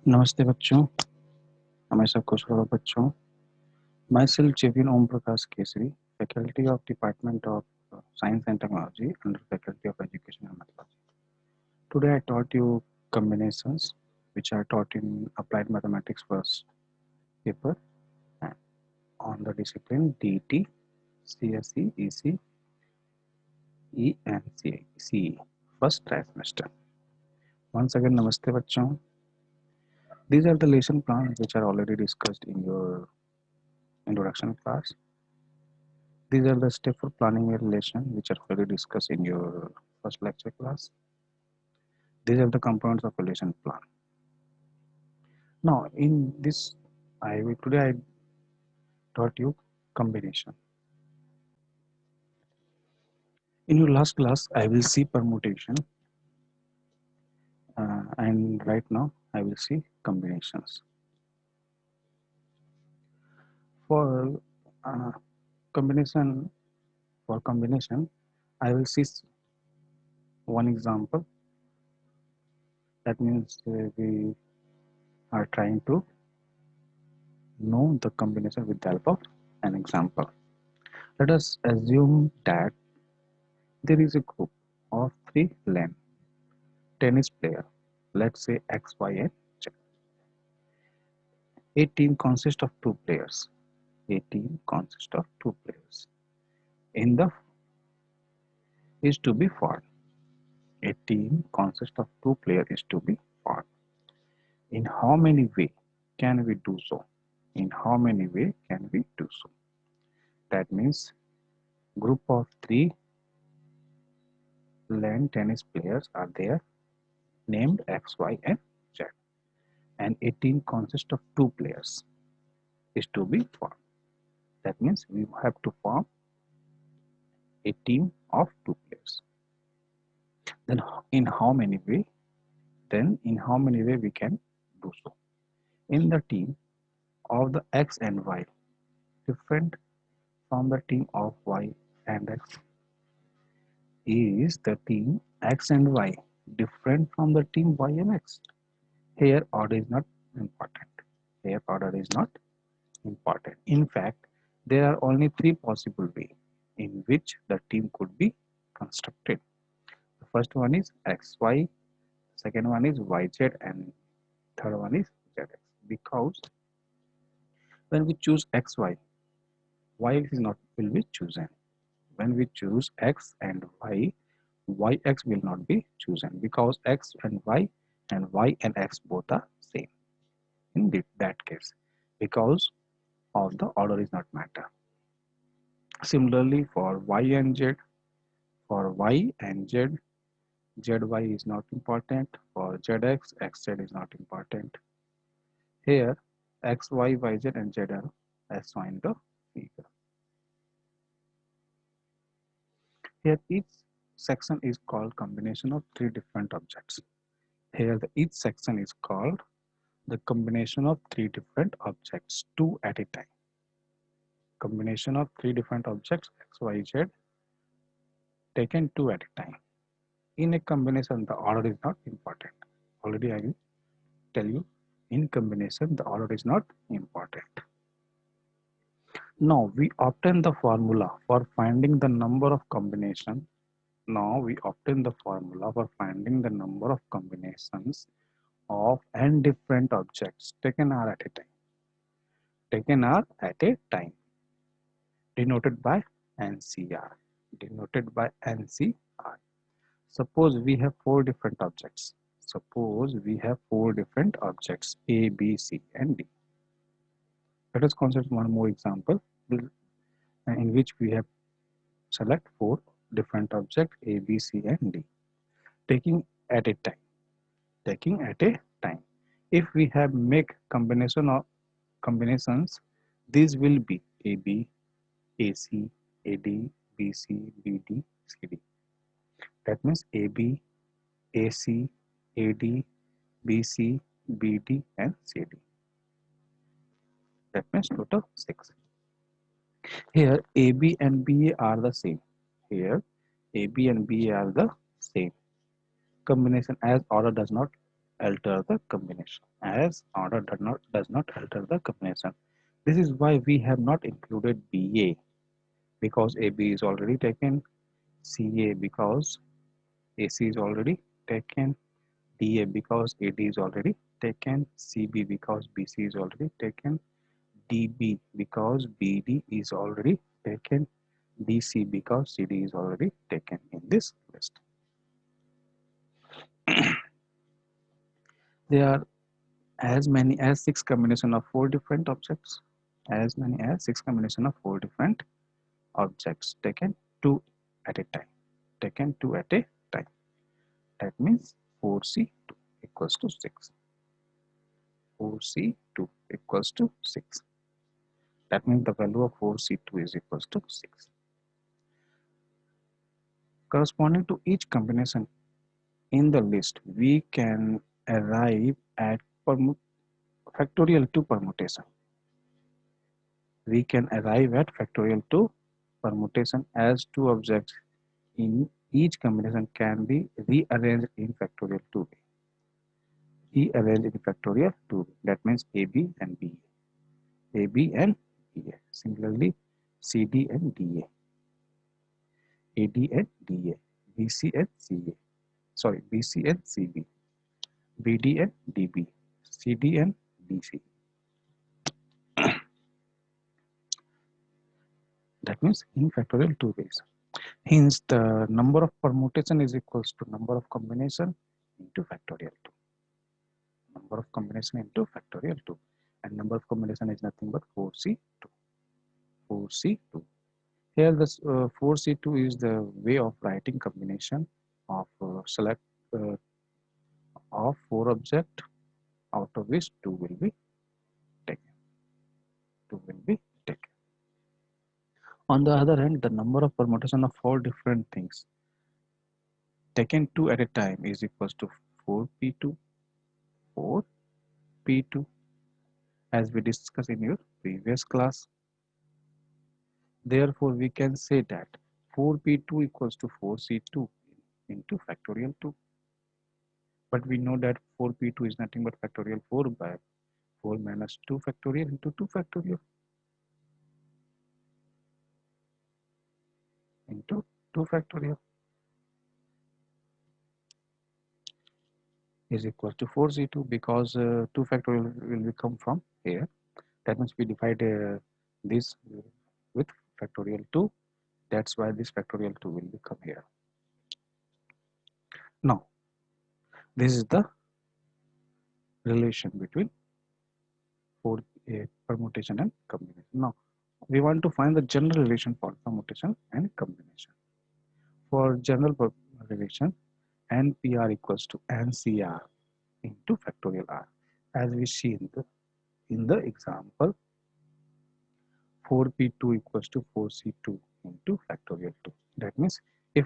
नमस्ते बच्चों, हमेशा खुश रहो बच्चों। माई सेल्फ जेवियन Om Prakash Kesari, faculty of department of science and technology under faculty of education and mathematics. Today I taught you combinations which are taught in applied mathematics first paper and on the discipline DT, CSE, EC, E and CE first trimester. Once again, namaste बच्चों. These are the lesson plans which are already discussed in your introduction class. These are the steps for planning a relation which are already discussed in your first lecture class. These are the components of relation plan. Now in this today I taught you combination. In your last class I will see permutation and right now I will see combinations. For uh, combination combination I will see one example. That means we are trying to know the combination with the help of an example. Let us assume that there is a group of three lane tennis players, let's say X, Y, and Z. A team consists of two players. A team consists of two players. In the is to be formed. A team consists of two players is to be formed. In how many way can we do so? In how many way can we do so? That means group of three lane tennis players are there named X, Y, and Z. And a team consists of two players is to be formed. That means we have to form a team of two players. Then in how many way? Then in how many way we can do so? In the team of the X and Y, different from the team of Y and X, is the team X and Y different from the team Y and X? Here order is not important. Here order is not important. In fact, there are only three possible ways in which the team could be constructed. The first one is XY, second one is YZ, and third one is ZX. Because when we choose XY, Y is not will be chosen. When we choose X and Y, YX will not be chosen because X and Y and X both are same in that case because of the order is not matter. Similarly for Y and Z, for Y and Z, ZY is not important. For ZX, XZ is not important. Here X, Y, YZ and Z are as shown in the figure. Here each section is called combination of three different objects. Here each section is called the combination of three different objects, two at a time. Combination of three different objects X, Y, Z taken two at a time. In a combination, the order is not important. Already I will tell you, in combination, the order is not important. Now we obtain the formula for finding the number of combinations. Now we obtain the formula for finding the number of combinations of n different objects taken R at a time. Taken R at a time, denoted by NCR. Denoted by NCR. Suppose we have four different objects. Suppose we have four different objects A, B, C, and D. Let us consider one more example in which we have select four different objects A, B, C, and D, taking at a time. Taking at a time. If we have make combination of combinations, these will be AB, AC, AD, BC, BD, CD. That means AB, AC, AD, BC, BD, and CD. That means total 6. Here AB and BA are the same. Here AB and BA are the same. Combination as order does not alter the combination, as order does not alter the combination. This is why we have not included BA, because AB is already taken, CA because AC is already taken, DA because AD is already taken, CB because BC is already taken, DB because BD is already taken, DC because CD is already taken in this list. There are as many as 6 combination of 4 different objects, as many as 6 combination of 4 different objects taken 2 at a time, taken 2 at a time. That means 4C2 equals to 6. 4C2 equals to 6. That means the value of 4C2 is equals to 6. Corresponding to each combination in the list, we can arrive at factorial 2 permutation. We can arrive at factorial 2 permutation, as 2 objects in each combination can be rearranged in factorial 2. Rearranged in factorial 2. That means AB and BA. AB and BA. Similarly, CD and DA. AD and DA. BC and CA. Sorry, BC and CB. BD and DB. CD and DC. That means in factorial 2 ways. Hence, the number of permutation is equals to number of combination into factorial 2. Number of combination into factorial 2. And number of combination is nothing but 4C2. 4C2. Here, this 4C2 is the way of writing combination of select of 4 object, out of which 2 will be taken. 2 will be taken. On the other hand, the number of permutation of 4 different things taken 2 at a time is equals to 4P2, 4P2, as we discussed in your previous class. Therefore, we can say that 4P2 equals to 4C2 into factorial 2. But we know that 4P2 is nothing but factorial 4 by 4 minus 2 factorial into 2 factorial into 2 factorial is equal to 4C2, because 2 factorial will come from here. That means we divide this with factorial 2. That's why this factorial 2 will become here. Now, this is the relation between permutation and combination. Now, we want to find the general relation for permutation and combination. For general relation, NPR equals to NCR into factorial R, as we see in the example. 4P2 equals to 4C2 into factorial 2. That means if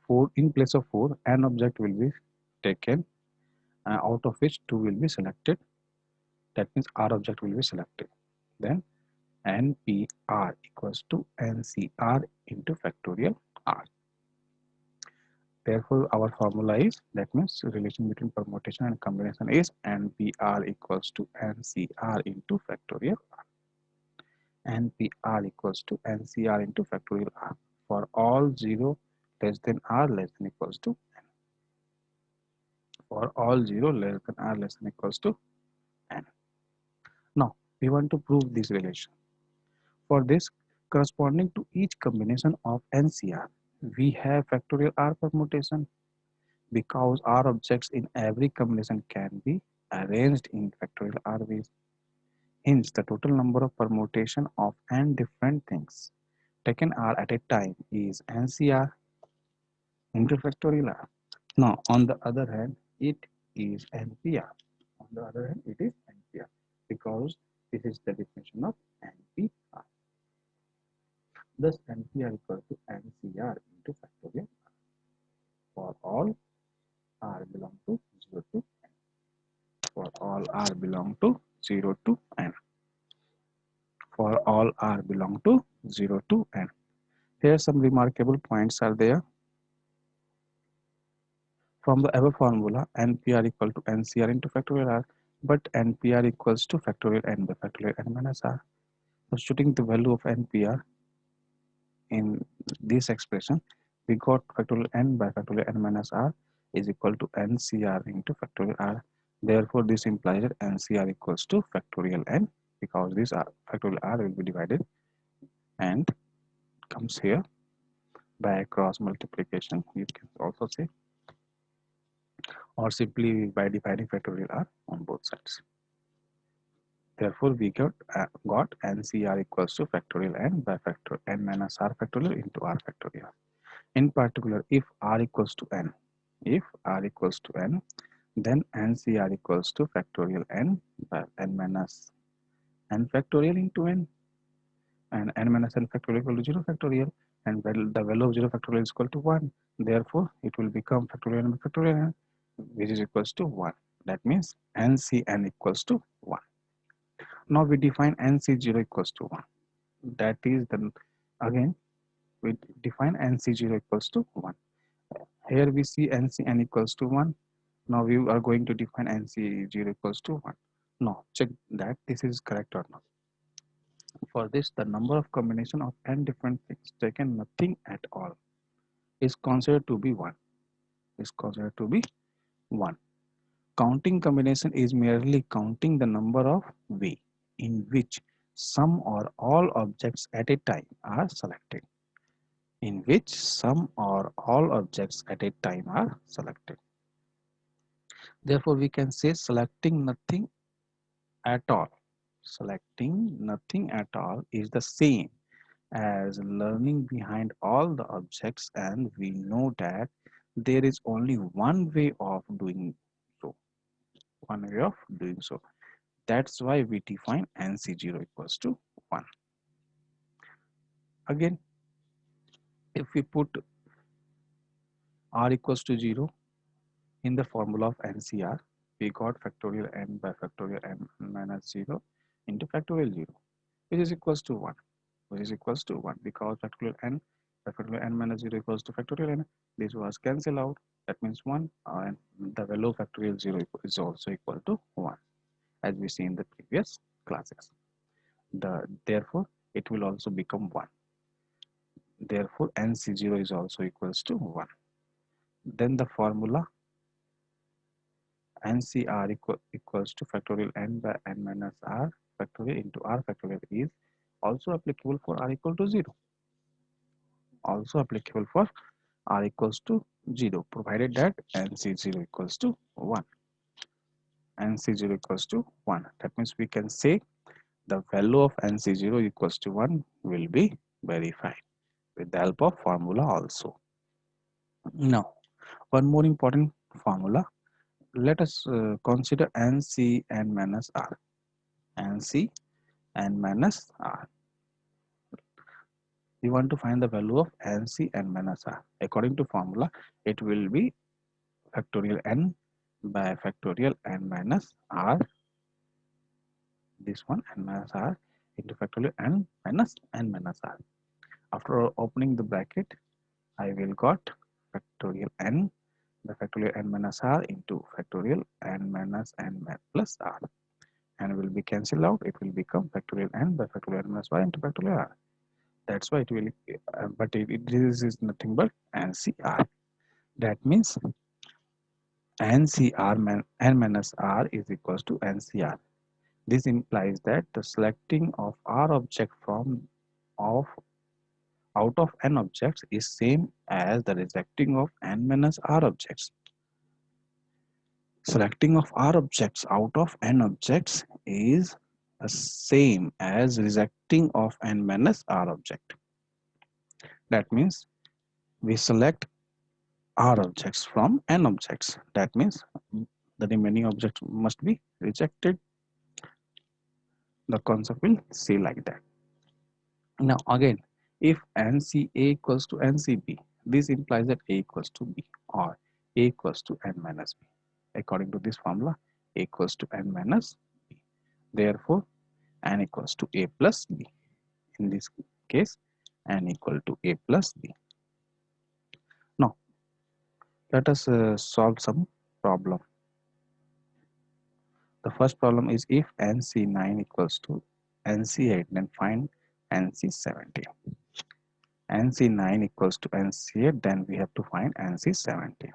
4 in place of 4, an object will be taken, out of which 2 will be selected. That means R object will be selected. Then NPR equals to NCR into factorial R. Therefore, our formula is, that means relation between permutation and combination is NPR equals to NCR into factorial R. NPR equals to NCR into factorial R for all 0 less than R less than equals to N. For all 0 less than R less than equals to N. Now, we want to prove this relation. For this, corresponding to each combination of NCR, we have factorial R permutation, because R objects in every combination can be arranged in factorial R ways. Hence, the total number of permutation of n different things taken R at a time is NCR into factorial R. Now, on the other hand, it is NPR. On the other hand, it is NPR, because this is the definition of NPR. Thus, NPR equals to NCR into factorial R for all R belong to 0 to N. For all R belong to 0 to N. For all R belong to 0 to N. Here some remarkable points are there. From the above formula, NPR equal to NCR into factorial R, but NPR equals to factorial N by factorial N minus R. Substituting the value of NPR in this expression, we got factorial N by factorial N minus R is equal to NCR into factorial R. Therefore, this implies that NCR equals to factorial N, because this factorial R will be divided and comes here by cross multiplication, you can also say, or simply by dividing factorial R on both sides. Therefore, we got NCR equals to factorial N by factor N minus R factorial into R factorial. In particular, if R equals to N, then NCR equals to factorial N by N minus N factorial into N, and N minus N factorial equal to 0 factorial, and the value of 0 factorial is equal to 1. Therefore, it will become factorial N by factorial N, which is equals to 1. That means NCN equals to 1. Now we define NC0 equals to 1. That is the, again, we define NC0 equals to 1. Here we see NCN equals to 1. Now we are going to define NC0 equals to 1. Now check that this is correct or not. For this, the number of combination of n different things taken nothing at all is considered to be 1. Counting combination is merely counting the number of way in which some or all objects at a time are selected. Therefore, we can say selecting nothing at all. Selecting nothing at all is the same as learning behind all the objects, and we know that there is only one way of doing so. That's why we define NC0 equals to 1. Again, if we put R equals to 0 in the formula of NCR, we got factorial N by factorial N minus 0 into factorial 0, which is equals to 1. Because factorial N by factorial N minus 0 equals to factorial N. This was cancelled out. That means 1, and the value of factorial 0 is also equal to 1, as we see in the previous classes. Therefore, it will also become 1. Therefore, NC0 is also equals to 1. Then the formula NCR equals to factorial N by N minus R factorial into R factorial is also applicable for R equal to 0. Provided that NC0 equals to 1. That means we can say the value of NC0 equals to 1 will be verified with the help of formula also. Now, one more important formula. Let us consider NC n minus R. We want to find the value of NC n minus R. According to formula, it will be factorial N by factorial N minus R. This one, N minus R into factorial N minus N minus R. After opening the bracket, I will got factorial N by factorial N minus R into factorial N minus N plus R, and will be cancelled out. It will become factorial N by factorial N minus Y into factorial R. That's why it will, this is nothing but NCR. That means NCR N minus R is equals to NCR. This implies that the selecting of R object out of N objects is same as the rejecting of N minus R objects. Selecting of R objects out of N objects is the same as rejecting of N minus R object. That means we select R objects from N objects. That means the remaining objects must be rejected. The concept will say like that. Now again, if NCA equals to NCB, this implies that A equals to B or A equals to N minus B. According to this formula, A equals to N minus B. Therefore, N equals to A plus B. In this case, N equal to A plus B. Now, Let us solve some problem. The first problem is if NC9 equals to NC8, then find NC17. NC9 equals to NC8, then we have to find NC17.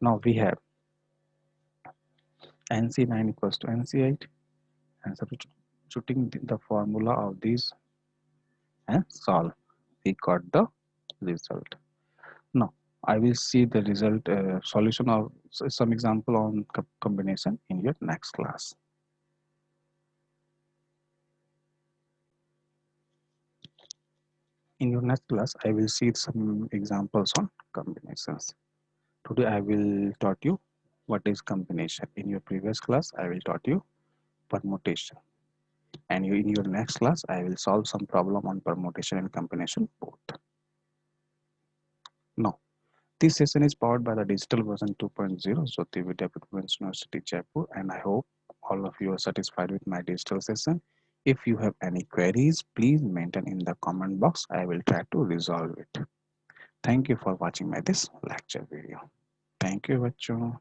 Now we have NC9 equals to NC8, and substituting the formula of these and solve, we got the result. Now I will see the result solution of some example on combination in your next class. In your next class, I will see some examples on combinations. Today I will taught you what is combination. In your previous class, I will taught you permutation. And in your next class, I will solve some problem on permutation and combination both. Now, this session is powered by the digital version 2.0 Jyoti Vidya University Jaipur, and I hope all of you are satisfied with my digital session. If you have any queries, please mention in the comment box. I will try to resolve it. Thank you for watching my this lecture video. Thank you, बच्चों.